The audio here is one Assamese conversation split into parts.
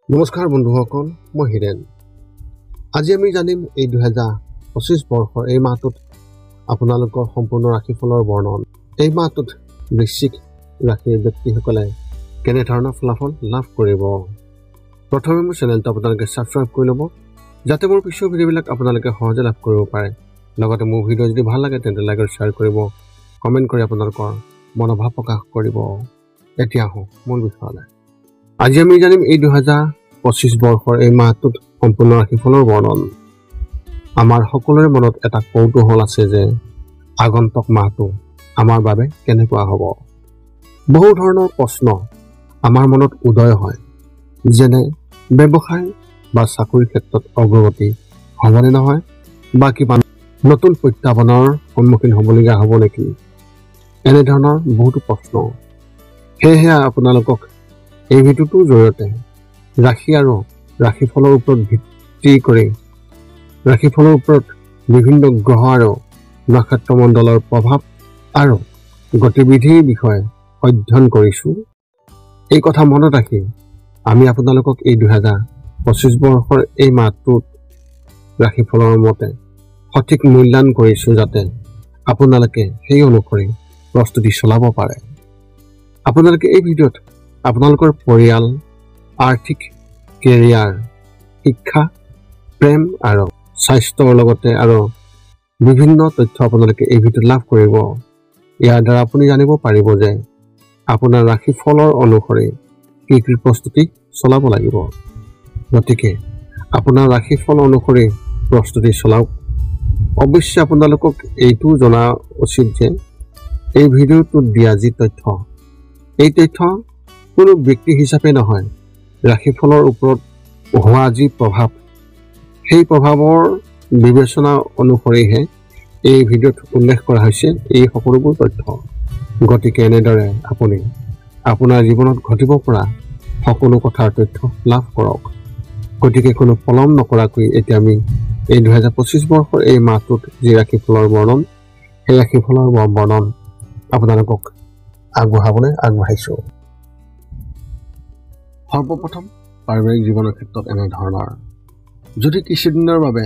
নমস্কাৰ বন্ধুসকল, মই হিৰেন। আজি আমি জানিম এই 2025 বৰ্ষৰ এই মাহটোত আপোনালোকৰ সম্পূৰ্ণ ৰাশিফলৰ বৰ্ণন। এই মাহটোত বৃশ্চিক ৰাশিৰ ব্যক্তিসকলে কেনেধৰণৰ ফলাফল লাভ কৰিব। প্ৰথমে মোৰ চেনেলটো আপোনালোকে ছাবস্ক্ৰাইব কৰি ল'ব, যাতে মোৰ পিছৰ ভিডিঅ'বিলাক আপোনালোকে সহজে লাভ কৰিব পাৰে। লগতে মোৰ ভিডিঅ' যদি ভাল লাগে তেন্তে লাইক আৰু শ্বেয়াৰ কৰিব, কমেণ্ট কৰি আপোনালোকৰ মনোভাৱ প্ৰকাশ কৰিব। এতিয়া আহোঁ মূল বিষয়লৈ। আজি আমি জানিম এই 2025 বৰ্ষৰ এই মাহটোত সম্পূৰ্ণ ৰাশিফলৰ বৰ্ণন। আমাৰ সকলোৰে মনত এটা কৌতূহল আছে যে আগন্তুক মাহটো আমাৰ বাবে কেনেকুৱা হ'ব। বহু ধৰণৰ প্ৰশ্ন আমাৰ মনত উদয় হয়, যেনে ব্যৱসায় বা চাকৰিৰ ক্ষেত্ৰত অগ্ৰগতি হ'বনে নহয়, বা কিবা নতুন প্ৰত্যাহ্বানৰ সন্মুখীন হ'বলগীয়া হ'ব নেকি। এনেধৰণৰ বহুতো প্ৰশ্ন। সেয়েহে আপোনালোকক এই ভিডিঅ'টোৰ জৰিয়তে ৰাশি আৰু ৰাশিফলৰ ওপৰত ভিত্তি কৰি ৰাশিফলৰ ওপৰত বিভিন্ন গ্ৰহ আৰু নক্ষত্ৰমণ্ডলৰ প্ৰভাৱ আৰু গতিবিধিৰ বিষয়ে অধ্যয়ন কৰিছোঁ। এই কথা মনত ৰাখি আমি আপোনালোকক এই 2025 বৰ্ষৰ এই মাহটোত ৰাশিফলৰ মতে সঠিক মূল্যায়ন কৰিছোঁ, যাতে আপোনালোকে সেই অনুসৰি প্ৰস্তুতি চলাব পাৰে। আপোনালোকে এই ভিডিঅ'ত আপোনালোকৰ পৰিয়াল, আৰ্থিক, কেৰিয়াৰ, শিক্ষা, প্ৰেম আৰু স্বাস্থ্যৰ লগতে আৰু বিভিন্ন তথ্য আপোনালোকে এই ভিডিঅ'ত লাভ কৰিব। ইয়াৰ দ্বাৰা আপুনি জানিব পাৰিব যে আপোনাৰ ৰাশিফলৰ অনুসৰি কি কি প্ৰস্তুতি চলাব লাগিব। গতিকে আপোনাৰ ৰাশিফল অনুসৰি প্ৰস্তুতি চলাওক। অৱশ্যে আপোনালোকক এইটো জনা উচিত যে এই ভিডিঅ'টোত দিয়া যি তথ্য, এই তথ্য কোনো ব্যক্তি হিচাপে নহয়, ৰাশিফলৰ ওপৰত হোৱা যি প্ৰভাৱ, সেই প্ৰভাৱৰ বিবেচনা অনুসৰিহে এই ভিডিঅ'ত উল্লেখ কৰা হৈছে এই সকলোবোৰ তথ্য। গতিকে এনেদৰে আপুনি আপোনাৰ জীৱনত ঘটিব পৰা সকলো কথাৰ তথ্য লাভ কৰক। গতিকে কোনো পলম নকৰাকৈ এতিয়া আমি এই 2025 বৰ্ষৰ এই মাহটোত যি ৰাশিফলৰ বৰ্ণন, সেই ৰাশিফলৰ বৰ্ণন আপোনালোকক আগবঢ়াবলৈ আগবাঢ়িছোঁ। সৰ্বপ্ৰথম পাৰিবাৰিক জীৱনৰ ক্ষেত্ৰত এনেধৰণৰ। যদি কিছুদিনৰ বাবে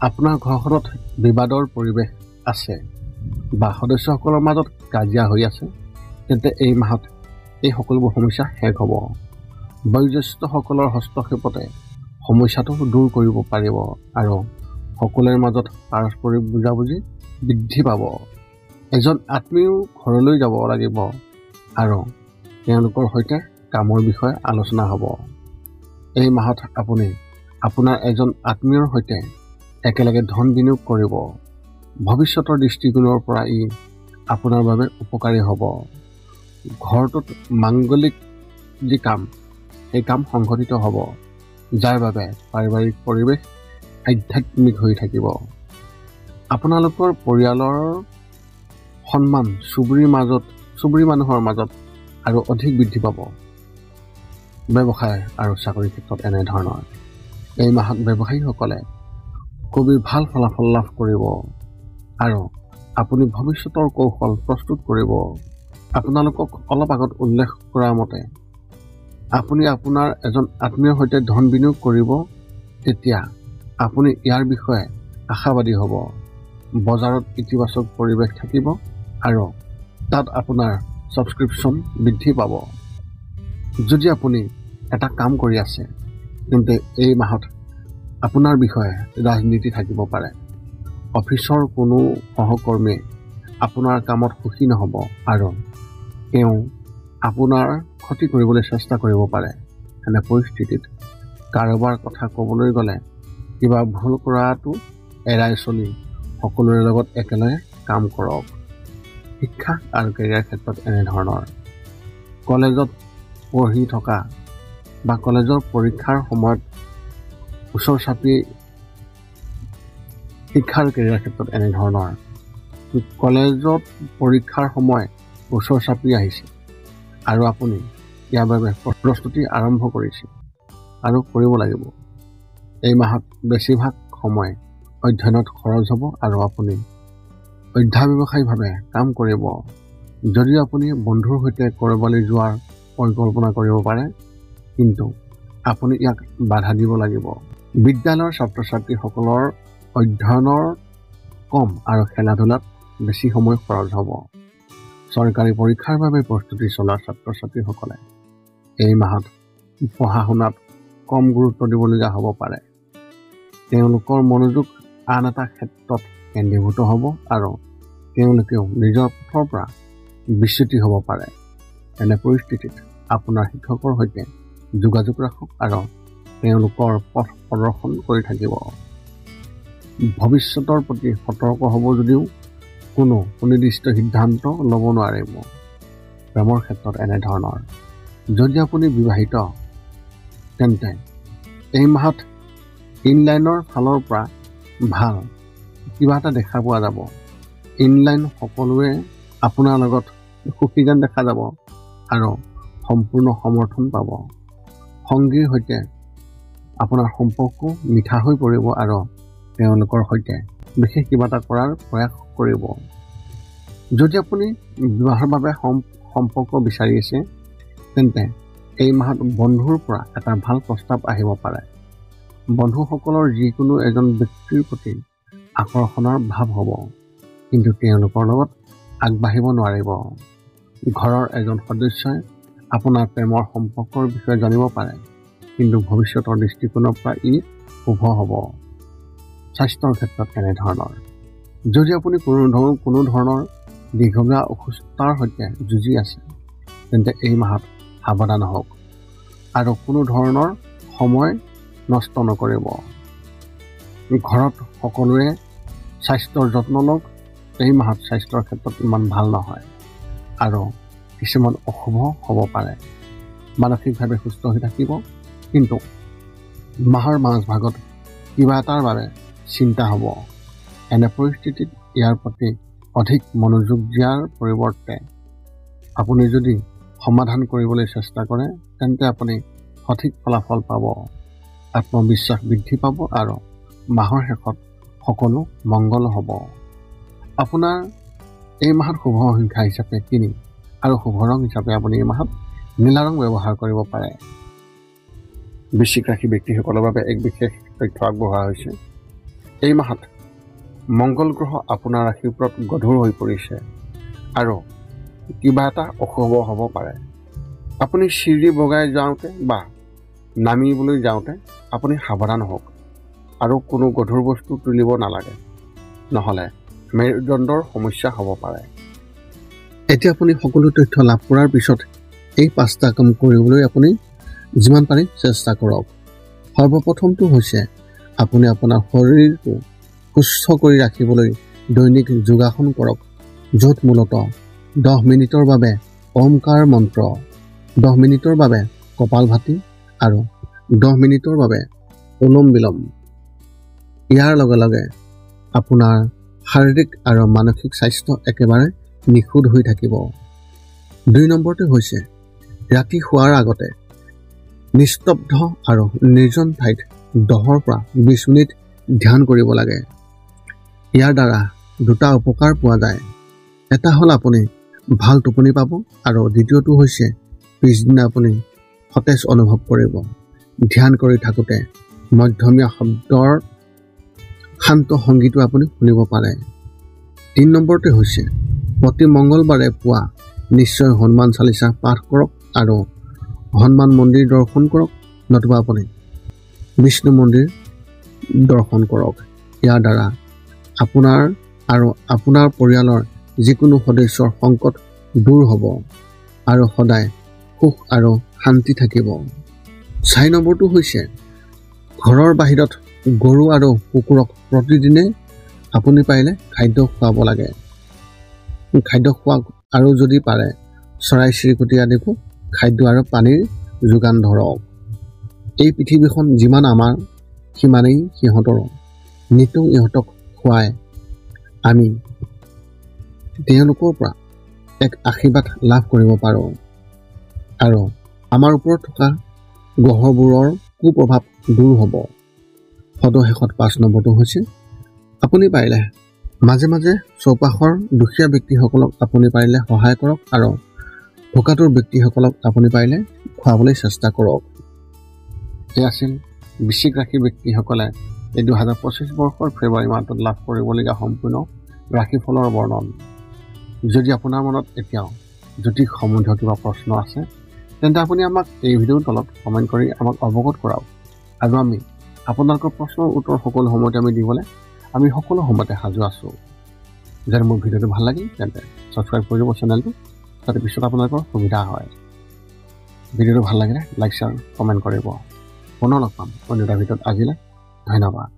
আপোনাৰ ঘৰখনত বিবাদৰ পৰিৱেশ আছে বা সদস্যসকলৰ মাজত কাজিয়া হৈ আছে, তেন্তে এই মাহত এই সকলোবোৰ সমস্যা শেষ হ'ব। বয়োজ্যেষ্ঠসকলৰ হস্তক্ষেপতে সমস্যাটো দূৰ কৰিব পাৰিব আৰু সকলোৰে মাজত পাৰস্পৰিক বুজাবুজি বৃদ্ধি পাব। এজন আত্মীয় ঘৰলৈ যাব লাগিব আৰু তেওঁলোকৰ সৈতে কামৰ বিষয়ে আলোচনা হ'ব। এই মাহত আপুনি আপোনাৰ এজন আত্মীয়ৰ সৈতে একেলগে ধন বিনিয়োগ কৰিব। ভৱিষ্যতৰ দৃষ্টিকোণৰ পৰা ই আপোনাৰ বাবে উপকাৰী হ'ব। ঘৰটোত মাংগলিক যি কাম, সেই কাম সংঘটিত হ'ব, যাৰ বাবে পাৰিবাৰিক পৰিৱেশ আধ্যাত্মিক হৈ থাকিব। আপোনালোকৰ পৰিয়ালৰ সন্মান চুবুৰী মানুহৰ মাজত আৰু অধিক বৃদ্ধি পাব। ব্যৱসায় আৰু চাকৰিৰ ক্ষেত্ৰত এনেধৰণৰ। এই মাহত ব্যৱসায়ীসকলে খুবেই ভাল ফলাফল লাভ কৰিব আৰু আপুনি ভৱিষ্যতৰ কৌশল প্ৰস্তুত কৰিব। আপোনালোকক অলপ আগত উল্লেখ কৰা মতে আপুনি আপোনাৰ এজন আত্মীয়ৰ সৈতে ধন বিনিয়োগ কৰিব, তেতিয়া আপুনি ইয়াৰ বিষয়ে আশাবাদী হ'ব। বজাৰত ইতিবাচক পৰিৱেশ থাকিব আৰু তাত আপোনাৰ ছাবস্ক্ৰিপশ্যন বৃদ্ধি পাব। যদি আপুনি এটা কাম কৰি আছে, তেন্তে এই মাহত আপোনাৰ বিষয়ে ৰাজনীতি থাকিব পাৰে। অফিচৰ কোনো সহকৰ্মীয়ে আপোনাৰ কামত সুখী নহ'ব আৰু তেওঁ আপোনাৰ ক্ষতি কৰিবলৈ চেষ্টা কৰিব পাৰে। এনে পৰিস্থিতিত কাৰোবাৰ কথা ক'বলৈ গ'লে কিবা ভুল কৰাটো এৰাই চলি সকলোৰে লগত একেলগে কাম কৰক। শিক্ষা আৰু কেৰিয়াৰ ক্ষেত্ৰত এনেধৰণৰ। কলেজত পঢ়ি থকা বা কলেজৰ পৰীক্ষাৰ সময়ত ওচৰ চাপি শিক্ষা আৰু কেৰিয়াৰ ক্ষেত্ৰত এনেধৰণৰ। কলেজত পৰীক্ষাৰ সময় ওচৰ চাপি আহিছে আৰু আপুনি ইয়াৰ বাবে প্ৰস্তুতি আৰম্ভ কৰিছে আৰু কৰিব লাগিব। এই মাহত বেছিভাগ সময় অধ্যয়নত খৰচ হ'ব আৰু আপুনি অধ্যাৱসায়ীভাৱে কাম কৰিব। যদিও আপুনি বন্ধুৰ সৈতে ক'ৰবালৈ যোৱাৰ পৰিকল্পনা কৰিব পাৰে, কিন্তু আপুনি ইয়াক বাধা দিব লাগিব। বিদ্যালয়ৰ ছাত্ৰ ছাত্ৰীসকলৰ অধ্যয়নৰ কম আৰু খেলা ধূলাত বেছি সময় খৰচ হ'ব। চৰকাৰী পৰীক্ষাৰ বাবে প্ৰস্তুতি চলোৱা ছাত্ৰ ছাত্ৰীসকলে এই মাহত পঢ়া শুনাত কম গুৰুত্ব দিবলগীয়া হ'ব পাৰে। তেওঁলোকৰ মনোযোগ আন এটা ক্ষেত্ৰত কেন্দ্ৰীভূত হ'ব আৰু তেওঁলোকেও নিজৰ পথৰ পৰা বিচ্যুতি হ'ব পাৰে। এনে পৰিস্থিতিত আপোনাৰ শিক্ষকৰ সৈতে যোগাযোগ ৰাখক আৰু তেওঁলোকৰ পথ প্ৰদৰ্শন কৰি থাকিব। ভৱিষ্যতৰ প্ৰতি সতৰ্ক হ'ব যদিও কোনো সুনিৰ্দিষ্ট সিদ্ধান্ত ল'ব নোৱাৰিব। প্ৰেমৰ ক্ষেত্ৰত এনেধৰণৰ, যদি আপুনি বিবাহিত তেন্তে এই মাহত ইনলাইনৰ ফালৰ পৰা ভাল কিবা এটা দেখা পোৱা যাব। ইনলাইন সকলোৱে আপোনাৰ লগত সুখী যেন দেখা যাব আৰু সম্পূৰ্ণ সমৰ্থন পাব। সংগীৰ সৈতে আপোনাৰ সম্পৰ্ক মিঠা হৈ পৰিব আৰু তেওঁলোকৰ সৈতে বিশেষ কিবা এটা কৰাৰ প্ৰয়াস কৰিব। যদি আপুনি বিবাহৰ বাবে সম্পৰ্ক বিচাৰি আছে তেন্তে এই মাহত বন্ধুৰ পৰা এটা ভাল প্ৰস্তাৱ আহিব পাৰে। বন্ধুসকলৰ যিকোনো এজন ব্যক্তিৰ প্ৰতি আকৰ্ষণৰ ভাৱ হ'ব, কিন্তু তেওঁলোকৰ লগত আগবাঢ়িব নোৱাৰিব। ঘৰৰ এজন সদস্যই আপোনাৰ প্ৰেমৰ সম্পৰ্কৰ বিষয়ে জানিব পাৰে, কিন্তু ভৱিষ্যতৰ দৃষ্টিকোণৰ পৰা ই শুভ হ'ব। স্বাস্থ্যৰ ক্ষেত্ৰত এনেধৰণৰ, যদি আপুনি কোনো ধৰণৰ দীৰ্ঘমীয়া অসুস্থতাৰ সৈতে যুঁজি আছে তেন্তে এই মাহত সাৱধান হওক আৰু কোনো ধৰণৰ সময় নষ্ট নকৰিব। ঘৰত সকলোৱে স্বাস্থ্যৰ যত্ন লওক। এই মাহত স্বাস্থ্যৰ ক্ষেত্ৰত ইমান ভাল নহয় আৰু কিছুমান অশুভ হ'ব পাৰে। মানসিকভাৱে সুস্থ হৈ থাকিব, কিন্তু মাহৰ মাজভাগত কিবা এটাৰ বাবে চিন্তা হ'ব। এনে পৰিস্থিতিত ইয়াৰ প্ৰতি অধিক মনোযোগ দিয়াৰ পৰিৱৰ্তে আপুনি যদি সমাধান কৰিবলৈ চেষ্টা কৰে তেন্তে আপুনি সঠিক ফলাফল পাব। আত্মবিশ্বাস বৃদ্ধি পাব আৰু মাহৰ শেষত সকলো মংগল হ'ব। আপোনাৰ এই মাহত শুভ সংখ্যা হিচাপে 3 আৰু শুভ ৰং হিচাপে আপুনি এই মাহত নীলা ৰং ব্যৱহাৰ কৰিব পাৰে। বৃশ্চিক ৰাশি ব্যক্তিসকলৰ বাবে এক বিশেষ তথ্য আগবঢ়োৱা হৈছে। এই মাহত মংগল গ্ৰহ আপোনাৰ ৰাশিৰ ওপৰত গধুৰ হৈ পৰিছে আৰু কিবা এটা অশুভ হ'ব পাৰে। আপুনি চিৰি বগাই যাওঁতে বা নামিবলৈ যাওঁতে আপুনি সাৱধান হওক আৰু কোনো গধুৰ বস্তু তুলিব নালাগে, নহ'লে মেৰুদণ্ডৰ সমস্যা হ'ব পাৰে। এতিয়া আপুনি সকলো তথ্য লাভ কৰাৰ পিছত এই 5টা কাম কৰিবলৈ আপুনি যিমান পাৰি চেষ্টা কৰক। সৰ্বপ্ৰথমটো হৈছে আপুনি আপোনাৰ শৰীৰটো সুস্থ কৰি ৰাখিবলৈ দৈনিক যোগাসন কৰক, য'ত মূলতঃ 10 মিনিটৰ বাবে ওমকাৰ মন্ত্ৰ, 10 মিনিটৰ বাবে কপালভাতি আৰু 10 মিনিটৰ বাবে অনুলোম বিলোম। ইয়াৰ লগে লগে আপোনাৰ শাৰীৰিক আৰু মানসিক স্বাস্থ্য একেবাৰে নিখুঁত হৈ থাকিব। 2 নম্বৰটো হৈছে ৰাতি শোৱাৰ আগতে নিস্তব্ধ আৰু নিৰ্জন ঠাইত 10 পৰা 20 মিনিট ধ্যান কৰিব লাগে। ইয়াৰ দ্বাৰা 2টা উপকাৰ পোৱা যায়। এটা হ'ল আপুনি ভাল টোপনি পাব আৰু দ্বিতীয়টো হৈছে পিছদিনা আপুনি সতেজ অনুভৱ কৰিব। ধ্যান কৰি থাকোঁতে মধ্যমীয়া শব্দৰ শান্ত সংগীতো আপুনি শুনিব পাৰে। 3 নম্বৰটো হৈছে প্ৰতি মংগলবাৰে পুৱা নিশ্চয় হনুমান চালিচা পাঠ কৰক আৰু হনুমান মন্দিৰ দৰ্শন কৰক, নতুবা আপুনি বিষ্ণু মন্দিৰ দৰ্শন কৰক। ইয়াৰ দ্বাৰা আপোনাৰ আৰু আপোনাৰ পৰিয়ালৰ যিকোনো সদস্যৰ সংকট দূৰ হ'ব আৰু সদায় সুখ আৰু শান্তি থাকিব। 4 নম্বৰটো হৈছে ঘৰৰ বাহিৰত গৰু আৰু কুকুৰক প্ৰতিদিনে আপুনি পাৰিলে খাদ্য খুৱাব লাগে। খাদ্য খোৱাক আৰু যদি পাৰে চৰাই চিৰিকটি আদিকো খাদ্য আৰু পানীৰ যোগান ধৰক। এই পৃথিৱীখন যিমান আমাৰ সিমানেই সিহঁতৰো। নিতৌ ইহঁতক খুৱাই আমি তেওঁলোকৰ পৰা এক আশীৰ্বাদ লাভ কৰিব পাৰোঁ আৰু আমাৰ ওপৰত থকা গ্ৰহবোৰৰ কুপ্ৰভাৱ দূৰ হ'ব। সদশেষত 5 নম্বৰটো হৈছে আপুনি পাৰিলে মাজে মাজে চৌপাশৰ দুখীয়া ব্যক্তিসকলক আপুনি পাৰিলে সহায় কৰক আৰু ভোকাতুৰ ব্যক্তিসকলক আপুনি পাৰিলে খুৱাবলৈ চেষ্টা কৰক। এই আছিল বৃশ্চিক ৰাশিৰ ব্যক্তিসকলে এই 2025 বৰ্ষৰ ফেব্ৰুৱাৰী মাহটোত লাভ কৰিবলগীয়া সম্পূৰ্ণ ৰাশিফলৰ বৰ্ণন। যদি আপোনাৰ মনত এতিয়াও জ্যোতিষ সম্বন্ধীয় কিবা প্ৰশ্ন আছে তেন্তে আপুনি আমাক এই ভিডিঅ'ৰ তলত কমেণ্ট কৰি আমাক অৱগত কৰাওক আৰু আমি আপোনালোকৰ প্ৰশ্নৰ উত্তৰ সকলো সময়তে আমি দিবলৈ আমি সকলো সময়তে সাজু আছোঁ। যদি মোৰ ভিডিঅ'টো ভাল লাগিল তেন্তে ছাবস্ক্ৰাইব কৰি দিব চেনেলটো, যাতে পিছত আপোনালোকৰ সুবিধা হয়। ভিডিঅ'টো ভাল লাগিলে লাইক শ্বেয়াৰ কমেণ্ট কৰিব। পুনৰ লগ পাম অন্য এটা ভিডিঅ'ত। আজিলৈ ধন্যবাদ।